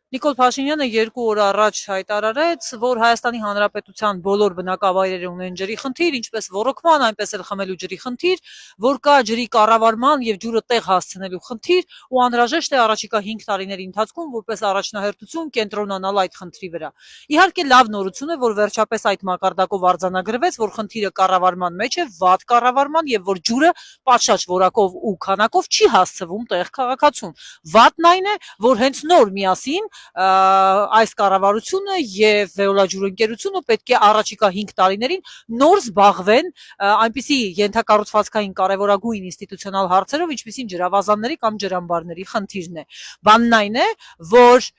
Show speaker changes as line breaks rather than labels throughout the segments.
Նիկոլ Փաշինյանը 2 օր առաջ հայտարարեց, որ Հայաստանի Հանրապետության բոլոր բնակավայրերը ունեն ջրի խնդիր, ինչպես ոռոգման, այնպես էլ խմելու ջրի խնդիր, որ կա ջրի կառավարման եւ ջուրը տեղ հասցնելու խնդիր, ու անհրաժեշտ է առաջիկա 5 տարիների ընթացքում որպես առաջնահերթություն կենտրոնանալ այդ խնդրի վրա։ Իհարկե լավ նորություն է, որ վերջապես այդ մակարդակով արձանագրվեց, որ խնդիրը կառավարման մեջ է, վատ կառավարման եւ որ ջուրը պատշաճ որակով ու քանակով չի հասցվում տեղ քաղաքացուն։ Վատն այն է, որ հենց նոր միասին այս կառավարությունը եւ Veolia-ջուրընկերությունը պետք է առաջիկա 5 տարիներին նոր զբաղվեն այնպիսի ենթակառուցվածքային կարևորագույն ինստիտուցիոնալ հարցերով, ինչպիսին ջրավազանների կամ ջրամբարների խնդիրն է։ Բանն այն է, որ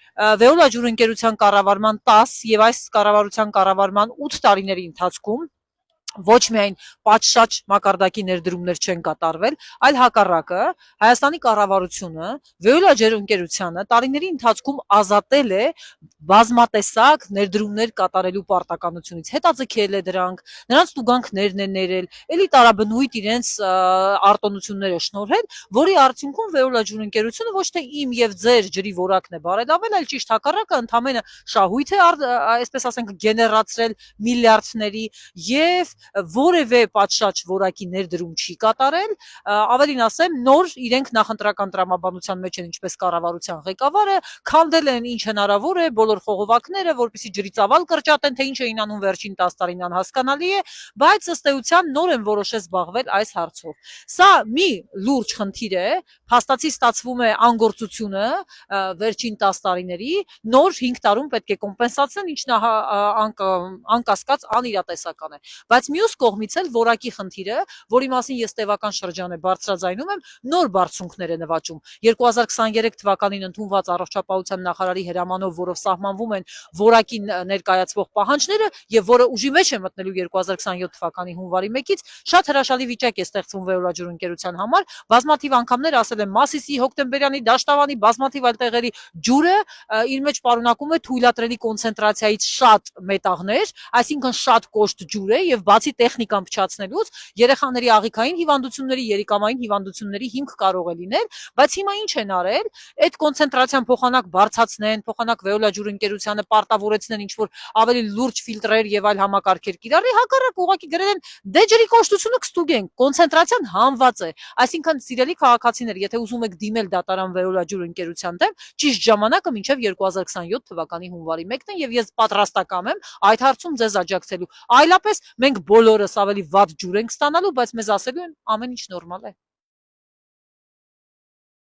Veolia-ջուրընկերության կառավարման 10 եւ այս կառավարության կառավարման 8 տարիների ընթացքում ոչ միայն պատշաճ մակարդակի ներդրումներ չեն կատարվել, այլ հակառակը Հայաստանի կառավարությունը Veolia-ջրընկերությանը տարիների ընթացքում ազատել է բազմատեսակ ներդրումներ կատարելու պարտականությունից, հետաձգել է դրանք, նրանց տուգանքներն են ներել, էլի տարաբնույթ իրենց արտոնությունները շնորհել, որի արդյունքում Veolia-ջրընկերությունը ոչ թե իմ եւ ձեր ջրի որակն է բարելավել, այլ ճիշտ հակառակը ընդամենը շահույթ է, այսպես ասենք, գեներացրել միլիարդների եւ որևէ պատշաճ որակի ներդրում չի կատարել, ավելին ասեմ, նոր իրենք նախընտրական տրամաբանության մեջ են, ինչպես կառավարության ղեկավարը, քանդել են ինչ հնարավոր է, բոլոր խողովակները, որպեսզի ջրի ծավալ կրճատեն, թե ինչ էին անում վերջին 10 տարին անհասկանալի է, բայց ըստ էության նոր են որոշել զբաղվել այս հարցով։ Սա մի լուրջ խնդիր է, փաստացի ստացվում է անգործությունը վերջին 10 տարիների, նոր 5 տարում պետք է կոմպենսացնեն, ինչն անկասկած անիրատեսական է։ Բայց մյուս կողմից էլ որակի խնդիրը, որի մասին ես տևական շրջան է բարձրաձայնում եմ, նոր բարձունքներ է նվաճում։ 2023 թվականին ընդունված առողջապահության նախարարի հրամանով, որով սահմանվում են որակի ներկայացվող պահանջները եւ որը ուժի մեջ է մտնելու 2027 թվականի հունվարի 1-ից, շատ հրաշալի վիճակ է ստեղծվում Veolia-ջուրընկերության համար։ Բազմաթիվ անգամներ ասել եմ Մասիսի, Հոկտեմբերյանի, Դաշտավանի, բազմաթիվ այլ տեղերի ջուրը իր մեջ պարունակում է թույլատրելի կոնցենտրացիայից շատ մետաղներ, այսինքն շատ կոշտ ջուր է եւ բացի տեխնիկան փչացնելուց երեխաների աղիքային հիվանդությունների, երիկամային հիվանդությունների հիմք կարող է լինել, բայց հիմա ինչ են արել, այդ կոնցենտրացիան փոխանակ բարձրացնեն, փոխանակ Veolia-ջուրընկերությանը պարտավորեցնեն ինչ որ ավելի լուրջ ֆիլտրեր եւ այլ համակարգեր կիրառի, հակառակ ուղղակի գրել են դե ջրի կոշտությունը կստուգենք, կոնցենտրացիան հանված է։ Այսինքն սիրելի քաղաքացիներ, եթե ուզում եք դիմել դատարան Veolia-ջուրընկերության դեմ, ճիշտ ժամանակը մինչեւ 2027 թվականի հունվարի 1-ն է եւ ես պատրաստակամ եմ այդ հարցում ձեզ աջակցելու։ Այլապես մենք բոլորս ավելի վատ ջուր ենք ստանալու, բայց մեզ ասելու են ամեն ինչ նորմալ է։